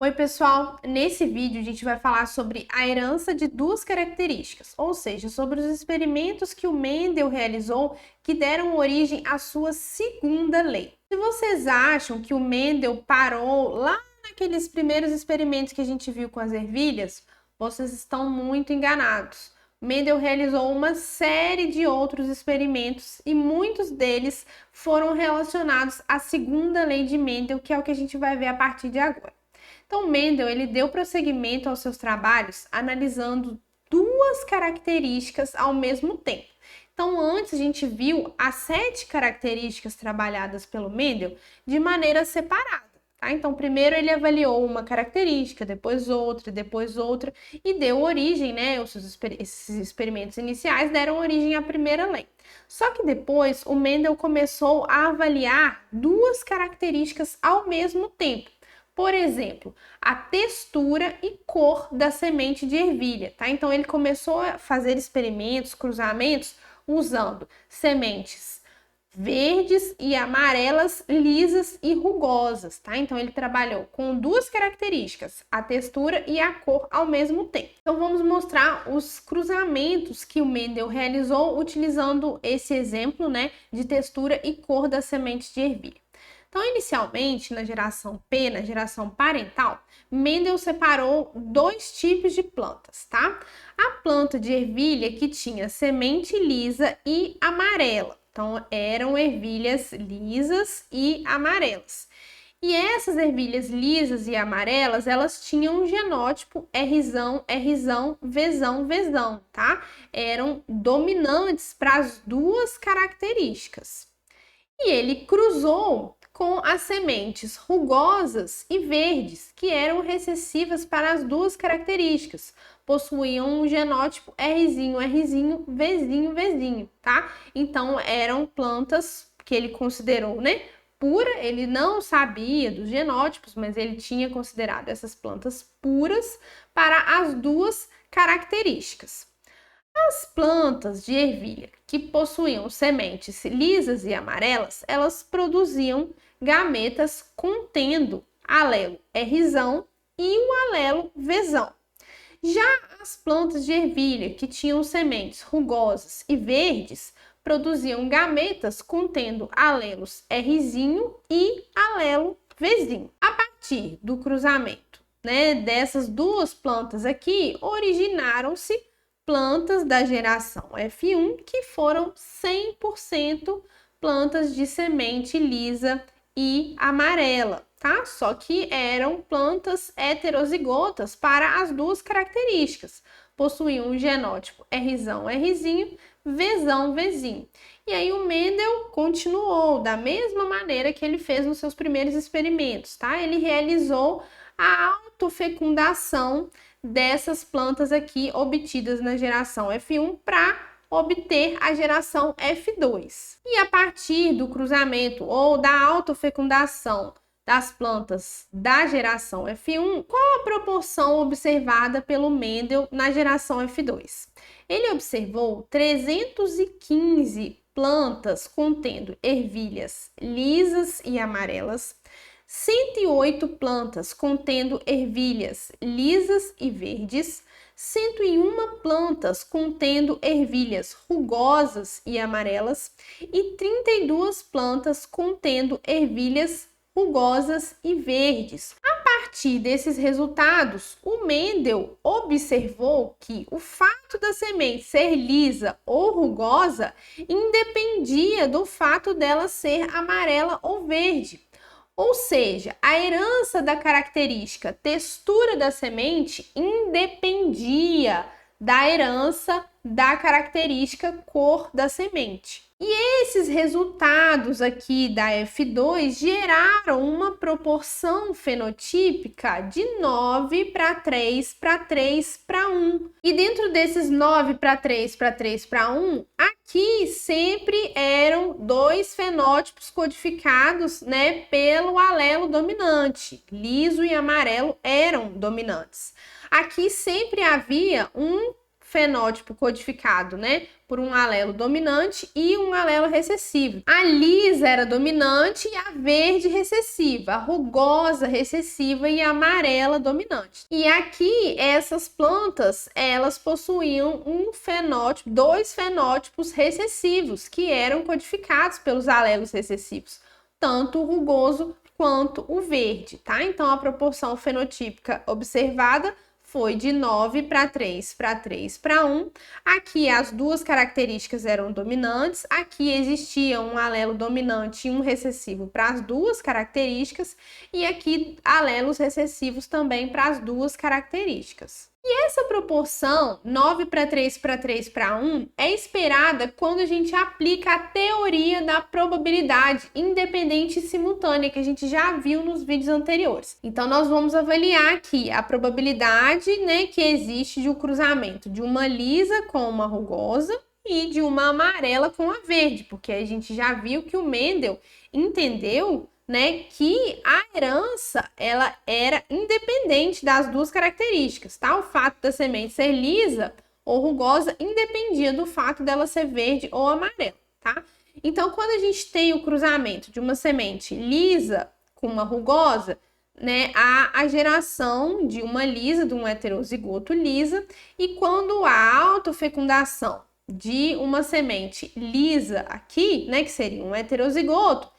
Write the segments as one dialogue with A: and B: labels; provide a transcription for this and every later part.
A: Oi, pessoal! Nesse vídeo a gente vai falar sobre a herança de duas características, ou seja, sobre os experimentos que o Mendel realizou que deram origem à sua segunda lei. Se vocês acham que o Mendel parou lá naqueles primeiros experimentos que a gente viu com as ervilhas, vocês estão muito enganados. Mendel realizou uma série de outros experimentos e muitos deles foram relacionados à segunda lei de Mendel, que é o que a gente vai ver a partir de agora. Então, Mendel ele deu prosseguimento aos seus trabalhos analisando duas características ao mesmo tempo. Então, antes a gente viu as 7 características trabalhadas pelo Mendel de maneira separada. Tá? Então, primeiro ele avaliou uma característica, depois outra, e deu origem, né? Esses experimentos iniciais deram origem à primeira lei. Só que depois o Mendel começou a avaliar duas características ao mesmo tempo. Por exemplo, a textura e cor da semente de ervilha, tá? Então ele começou a fazer experimentos, cruzamentos, usando sementes verdes e amarelas, lisas e rugosas, tá? Então ele trabalhou com duas características, a textura e a cor ao mesmo tempo. Então vamos mostrar os cruzamentos que o Mendel realizou utilizando esse exemplo, né, de textura e cor das sementes de ervilha. Então, inicialmente, na geração P, na geração parental, Mendel separou dois tipos de plantas, tá? A planta de ervilha que tinha semente lisa e amarela. Então, eram ervilhas lisas e amarelas. E essas ervilhas lisas e amarelas, elas tinham um genótipo Rzão, Rzão, Vzão, Vzão, tá? Eram dominantes para as duas características. E ele cruzou com as sementes rugosas e verdes, que eram recessivas para as duas características. Possuíam um genótipo Rzinho, Rzinho, Vzinho, Vzinho, tá? Então, eram plantas que ele considerou, né, pura. Ele não sabia dos genótipos, mas ele tinha considerado essas plantas puras para as duas características. As plantas de ervilha que possuíam sementes lisas e amarelas, elas produziam gametas contendo alelo Rzão e o alelo Vzão. Já as plantas de ervilha que tinham sementes rugosas e verdes, produziam gametas contendo alelos Rzinho e alelo Vzinho. A partir do cruzamento, né, dessas duas plantas aqui, originaram-se plantas da geração F1 que foram 100% plantas de semente lisa e amarela, tá? Só que eram plantas heterozigotas para as duas características. Possuíam um genótipo Rzão, Rzinho, Vzão, Vzinho. E aí o Mendel continuou da mesma maneira que ele fez nos seus primeiros experimentos, tá? Ele realizou a autofecundação dessas plantas aqui obtidas na geração F1 para obter a geração F2. E a partir do cruzamento ou da autofecundação das plantas da geração F1, qual a proporção observada pelo Mendel na geração F2? Ele observou 315 plantas contendo ervilhas lisas e amarelas, 108 plantas contendo ervilhas lisas e verdes, 101 plantas contendo ervilhas rugosas e amarelas e 32 plantas contendo ervilhas rugosas e verdes. A partir desses resultados, o Mendel observou que o fato da semente ser lisa ou rugosa independia do fato dela ser amarela ou verde. Ou seja, a herança da característica textura da semente independia da herança da característica cor da semente. E esses resultados aqui da F2 geraram uma proporção fenotípica de 9 para 3 para 3 para 1. E dentro desses 9 para 3 para 3 para 1, aqui sempre eram dois fenótipos codificados, né, pelo alelo dominante. Liso e amarelo eram dominantes. Aqui sempre havia um fenótipo codificado, né, por um alelo dominante e um alelo recessivo. A lisa era dominante e a verde recessiva, a rugosa recessiva e a amarela dominante. E aqui, essas plantas, elas possuíam um fenótipo, dois fenótipos recessivos, que eram codificados pelos alelos recessivos, tanto o rugoso quanto o verde, tá? Então, a proporção fenotípica observada foi de 9 para 3 para 3 para 1. Aqui as duas características eram dominantes, aqui existia um alelo dominante e um recessivo para as duas características, e aqui alelos recessivos também para as duas características. E essa proporção, 9 para 3 para 3 para 1, é esperada quando a gente aplica a teoria da probabilidade independente e simultânea, que a gente já viu nos vídeos anteriores. Então, nós vamos avaliar aqui a probabilidade, né, que existe de um cruzamento de uma lisa com uma rugosa e de uma amarela com a verde, porque a gente já viu que o Mendel entendeu, né, que a herança ela era independente das duas características, tá? O fato da semente ser lisa ou rugosa independia do fato dela ser verde ou amarela, tá? Então, quando a gente tem o cruzamento de uma semente lisa com uma rugosa, né, há a geração de uma lisa, de um heterozigoto lisa, e quando há autofecundação de uma semente lisa aqui, né, que seria um heterozigoto,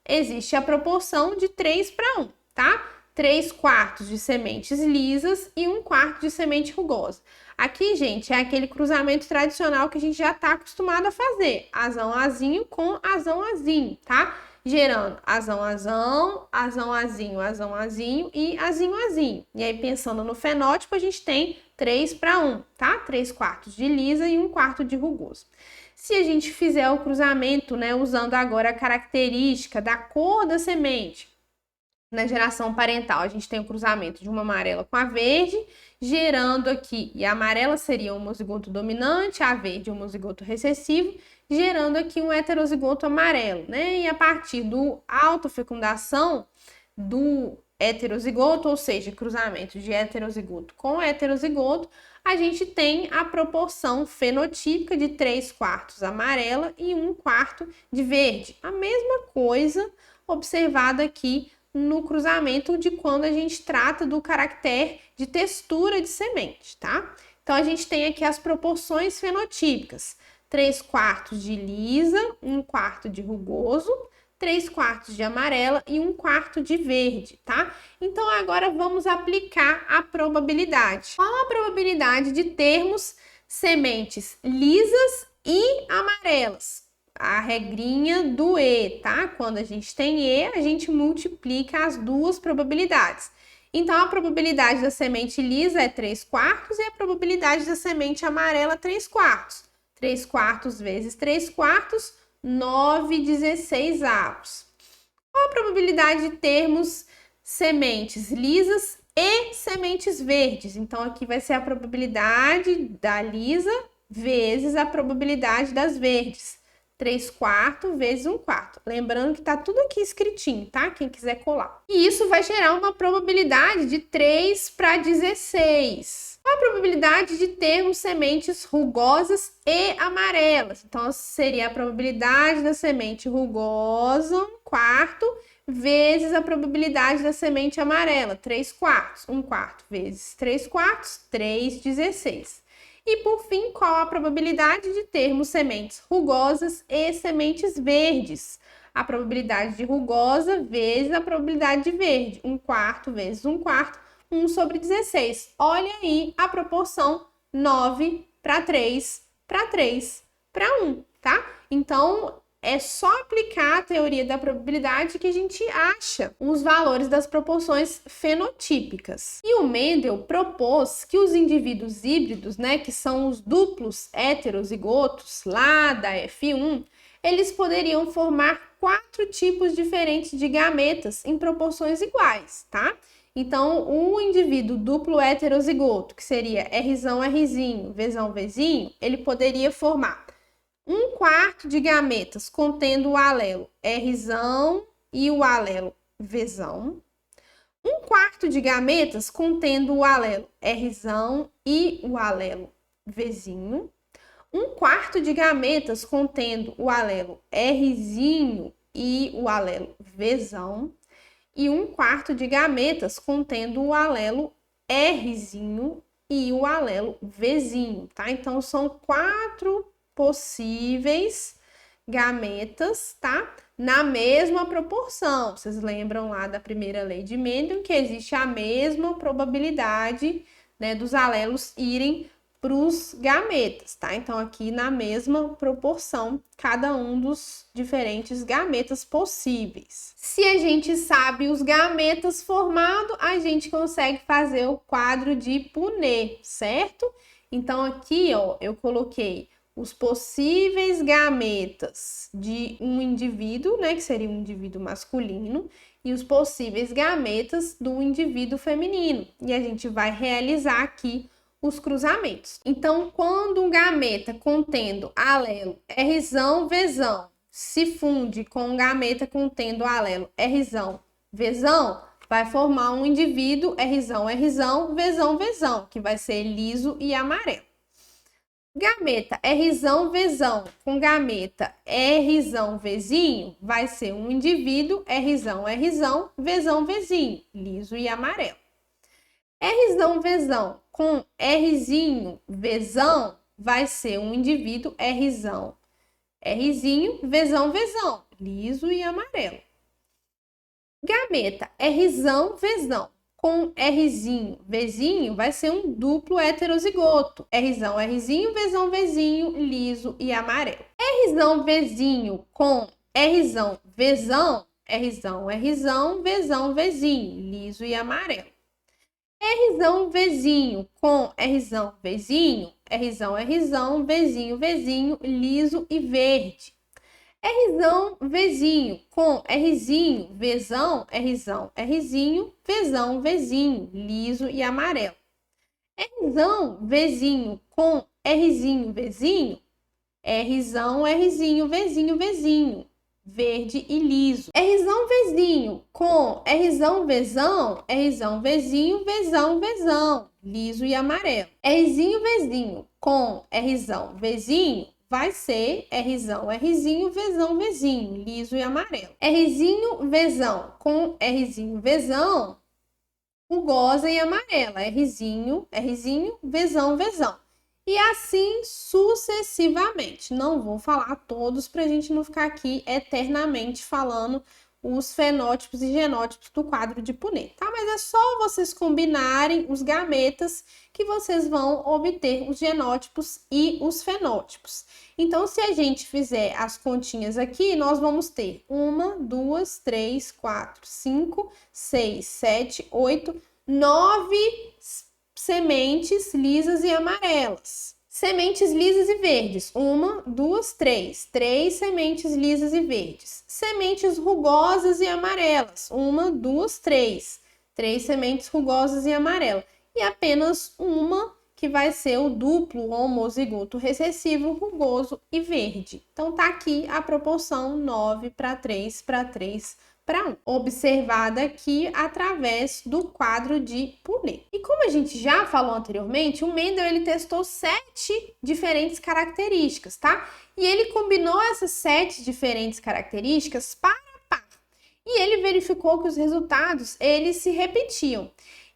A: existe a proporção de 3 para 1, tá? 3/4 de sementes lisas e 1/4 de semente rugosa. Aqui, gente, é aquele cruzamento tradicional que a gente já está acostumado a fazer. Azão-azinho com azão-azinho, tá? Gerando azão-azão, azão-azinho, azão-azinho e azinho-azinho. E aí, pensando no fenótipo, a gente tem 3 para 1, tá? 3/4 de lisa e 1/4 de rugoso. Se a gente fizer o cruzamento, né, usando agora a característica da cor da semente, na geração parental, a gente tem o cruzamento de uma amarela com a verde, gerando aqui, e a amarela seria o homozigoto dominante, a verde o homozigoto recessivo, gerando aqui um heterozigoto amarelo, né? E a partir do autofecundação do heterozigoto, ou seja, cruzamento de heterozigoto com heterozigoto, a gente tem a proporção fenotípica de 3/4 amarela e 1/4 de verde. A mesma coisa observada aqui no cruzamento de quando a gente trata do caractere de textura de semente, tá? Então, a gente tem aqui as proporções fenotípicas. 3/4 de lisa, 1/4 de rugoso, 3/4 de amarela e 1/4 de verde, tá? Então, agora vamos aplicar a probabilidade. Qual a probabilidade de termos sementes lisas e amarelas? A regrinha do E, tá? Quando a gente tem E, a gente multiplica as duas probabilidades. Então, a probabilidade da semente lisa é 3/4 e a probabilidade da semente amarela 3/4. 3/4 vezes 3/4, 9/16. Qual a probabilidade de termos sementes lisas e sementes verdes? Então, aqui vai ser a probabilidade da lisa vezes a probabilidade das verdes. 3/4 vezes 1/4. Lembrando que tá tudo aqui escritinho, tá? Quem quiser colar. E isso vai gerar uma probabilidade de 3 para 16. Qual a probabilidade de termos sementes rugosas e amarelas? Então, seria a probabilidade da semente rugosa, 1/4, vezes a probabilidade da semente amarela, 3/4. 1/4 vezes 3/4, 3/16. E, por fim, qual a probabilidade de termos sementes rugosas e sementes verdes? A probabilidade de rugosa vezes a probabilidade de verde. 1/4 vezes 1/4, 1/16. Olha aí a proporção 9 para 3 para 3 para 1, tá? Então, é só aplicar a teoria da probabilidade que a gente acha os valores das proporções fenotípicas. E o Mendel propôs que os indivíduos híbridos, né, que são os duplos heterozigotos lá da F1, eles poderiam formar 4 tipos diferentes de gametas em proporções iguais, tá? Então, o indivíduo duplo heterozigoto, que seria Rzão, Rzinho, Vzão, Vzinho, ele poderia formar 1/4 de gametas contendo o alelo Rzão e o alelo Vzão. 1/4 de gametas contendo o alelo Rzão e o alelo Vzinho, um quarto de gametas contendo o alelo Rzinho e o alelo Vzão, e um quarto de gametas contendo o alelo Rzinho e o alelo Vzinho, tá? Então, são 4 possíveis gametas, tá? Na mesma proporção. Vocês lembram lá da primeira lei de Mendel, que existe a mesma probabilidade, né, dos alelos irem para os gametas, tá? Então, aqui na mesma proporção, cada um dos diferentes gametas possíveis. Se a gente sabe os gametas formados, a gente consegue fazer o quadro de Punnett, certo? Então, aqui, ó, eu coloquei os possíveis gametas de um indivíduo, né, que seria um indivíduo masculino, e os possíveis gametas do indivíduo feminino. E a gente vai realizar aqui os cruzamentos. Então, quando um gameta contendo alelo Rzão, Vzão se funde com um gameta contendo alelo Rzão, Vzão, vai formar um indivíduo Rzão, Rzão, Vzão, Vzão, que vai ser liso e amarelo. Gameta Rzão, Vzão com gameta Rzão, Vzinho vai ser um indivíduo Rzão, Rzão, Vzão, Vzinho, liso e amarelo. Rzão, Vzão com Rzinho, Vzão vai ser um indivíduo Rzão, Rzinho, Vzão, Vzão, liso e amarelo. Gameta Rzão, Vzão com Rzinho, Vzinho vai ser um duplo heterozigoto. Rzão, Rzinho, Vzão, Vzinho, liso e amarelo. Rzão, Vzinho com Rzão, Vzão, Rzão, Rzão, Vzão, Vzinho, liso e amarelo. Rzão, Vzinho com Rzão, Vzinho, Rzão, Rzão, Vzinho, Vzinho, liso e verde. Rzão, Vzinho com Rzinho, Vzão, Rzão, Rzinho, Vzão, Vzinho, liso e amarelo. Rzão, Vzinho com Rzinho, Vzinho, Rzão, Rzinho, Vzinho, Vzinho, verde e liso. Rzão, Vzinho com Rzão, Vzão, Rzão, Vzinho, Vzão, Vzão, liso e amarelo. Rzinho, Vzinho com Rzão, Vzinho vai ser Rzão, Rzinho, Vzão, Vzinho, liso e amarelo. Rzinho, Vzão com Rzinho, Vzão, rugosa e amarela. Rzinho, Rzinho, Vzão, Vzão. E assim sucessivamente. Não vou falar todos para a gente não ficar aqui eternamente falando os fenótipos e genótipos do quadro de Punnett, tá? Mas é só vocês combinarem os gametas que vocês vão obter os genótipos e os fenótipos. Então, se a gente fizer as continhas aqui, nós vamos ter 1, 2, 3, 4, 5, 6, 7, 8, 9 sementes lisas e amarelas. Sementes lisas e verdes. 1, 2, 3. 3 sementes lisas e verdes. Sementes rugosas e amarelas. 1, 2, 3. 3 sementes rugosas e amarelas. E apenas uma que vai ser o duplo homozigoto recessivo, rugoso e verde. Então, tá aqui a proporção 9 para 3 para 3 para 1, observada aqui através do quadro de Punnett. E como a gente já falou anteriormente, o Mendel ele testou 7 diferentes características, tá? E ele combinou essas 7 diferentes características par a par. E ele verificou que os resultados eles se repetiam.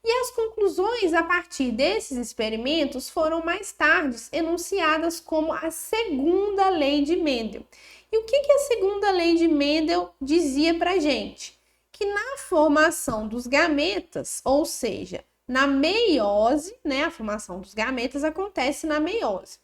A: E as conclusões a partir desses experimentos foram mais tarde enunciadas como a segunda lei de Mendel. E o que a segunda lei de Mendel dizia para a gente? Que na formação dos gametas, ou seja, na meiose, né, a formação dos gametas acontece na meiose.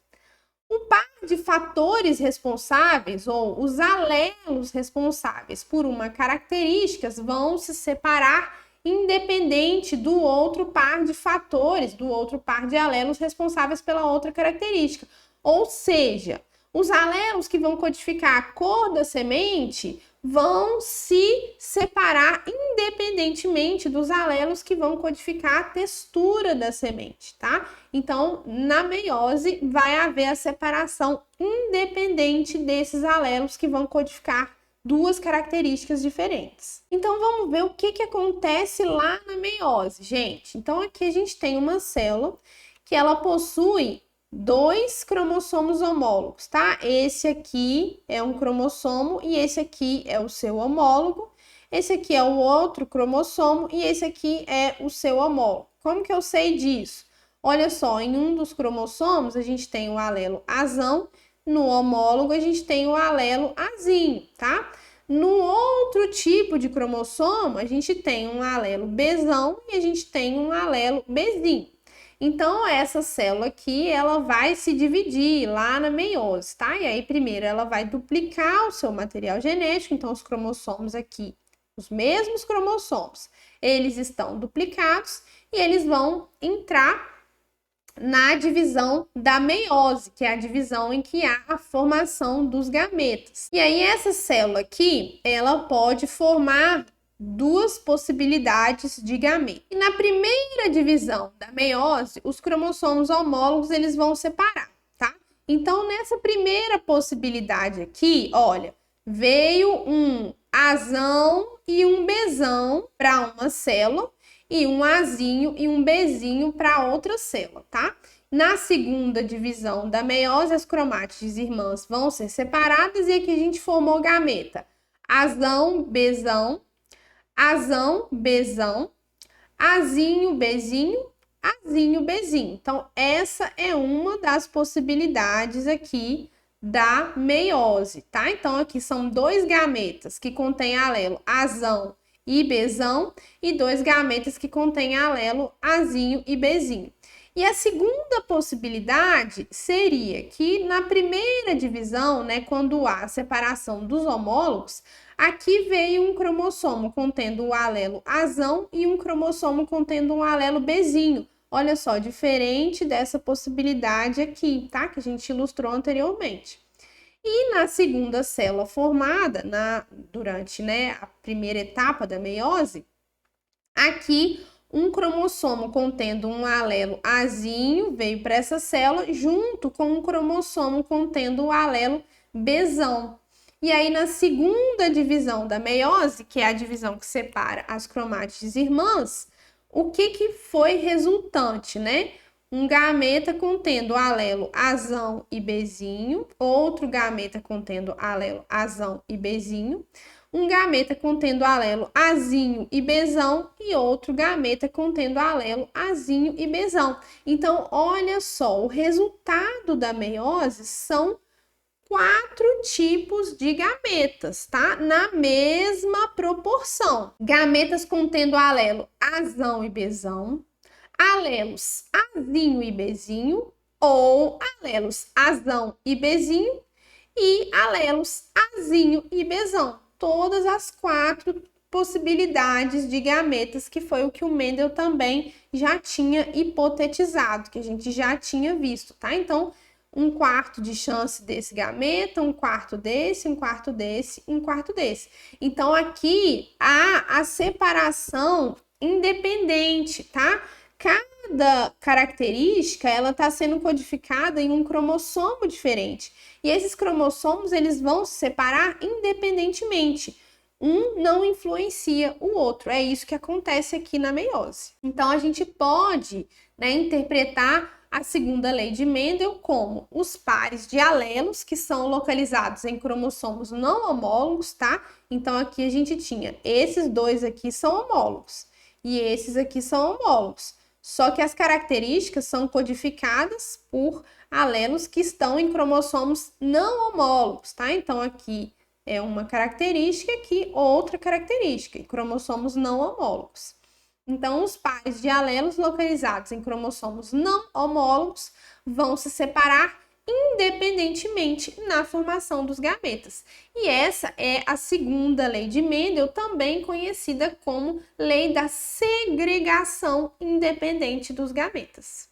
A: O par de fatores responsáveis, ou os alelos responsáveis por uma característica, vão se separar independente do outro par de fatores, do outro par de alelos responsáveis pela outra característica. Ou seja, os alelos que vão codificar a cor da semente vão se separar independentemente dos alelos que vão codificar a textura da semente, tá? Então, na meiose, vai haver a separação independente desses alelos que vão codificar duas características diferentes. Então, vamos ver o que acontece lá na meiose, gente. Então, aqui a gente tem uma célula que ela possui dois cromossomos homólogos, tá? Esse aqui é um cromossomo e esse aqui é o seu homólogo. Esse aqui é o outro cromossomo e esse aqui é o seu homólogo. Como que eu sei disso? Olha só, em um dos cromossomos a gente tem o alelo azão, no homólogo a gente tem o alelo azinho, tá? No outro tipo de cromossomo, a gente tem um alelo Bzão e a gente tem um alelo Bzinho. Então, essa célula aqui, ela vai se dividir lá na meiose, tá? E aí, primeiro, ela vai duplicar o seu material genético. Então, os cromossomos aqui, os mesmos cromossomos, eles estão duplicados e eles vão entrar na divisão da meiose, que é a divisão em que há a formação dos gametas. E aí, essa célula aqui, ela pode formar duas possibilidades de gameta. E na primeira divisão da meiose, os cromossomos homólogos, eles vão separar, tá? Então, nessa primeira possibilidade aqui, olha, veio um Azão e um Bzão para uma célula, e um Azinho e um Bzinho para outra célula, tá? Na segunda divisão da meiose, as cromátides irmãs vão ser separadas e aqui a gente formou gameta. Azão, Bzão, Azão, Bzão, Azinho, Bzinho, Azinho, Bzinho. Então, essa é uma das possibilidades aqui da meiose, tá? Então, aqui são dois gametas que contêm alelo Azão e Bzão e dois gametas que contêm alelo Azinho e Bzinho. E a segunda possibilidade seria que na primeira divisão, né, quando há a separação dos homólogos, aqui veio um cromossomo contendo o alelo Azão e um cromossomo contendo um alelo Bzinho. Olha só, diferente dessa possibilidade aqui, tá? Que a gente ilustrou anteriormente. E na segunda célula formada, durante, né, a primeira etapa da meiose, aqui um cromossomo contendo um alelo Azinho veio para essa célula junto com um cromossomo contendo o alelo Bzão. E aí, na segunda divisão da meiose, que é a divisão que separa as cromátides irmãs, o que foi resultante, né? Um gameta contendo alelo Azão e Bzinho, outro gameta contendo alelo Azão e Bzinho, um gameta contendo alelo Azinho e Bzão e outro gameta contendo alelo Azinho e Bzão. Então, olha só, o resultado da meiose são 4 tipos de gametas, tá? Na mesma proporção. Gametas contendo alelo Azão e Bzão, alelos Azinho e Bzinho, ou alelos Azão e Bzinho e alelos Azinho e Bzão. Todas as 4 possibilidades de gametas, que foi o que o Mendel também já tinha hipotetizado, que a gente já tinha visto, tá? Então, 1/4 de chance desse gameta, 1/4 desse, 1/4 desse, 1/4 desse. Então, aqui há a separação independente, tá? Cada característica, ela está sendo codificada em um cromossomo diferente. E esses cromossomos, eles vão se separar independentemente. Um não influencia o outro. É isso que acontece aqui na meiose. Então, a gente pode, né, interpretar a segunda lei de Mendel como os pares de alelos que são localizados em cromossomos não homólogos, tá? Então, aqui a gente tinha esses dois aqui são homólogos e esses aqui são homólogos. Só que as características são codificadas por alelos que estão em cromossomos não homólogos, tá? Então, aqui é uma característica, aqui outra característica, em cromossomos não homólogos. Então, os pares de alelos localizados em cromossomos não homólogos vão se separar independentemente na formação dos gametas. E essa é a segunda lei de Mendel, também conhecida como lei da segregação independente dos gametas.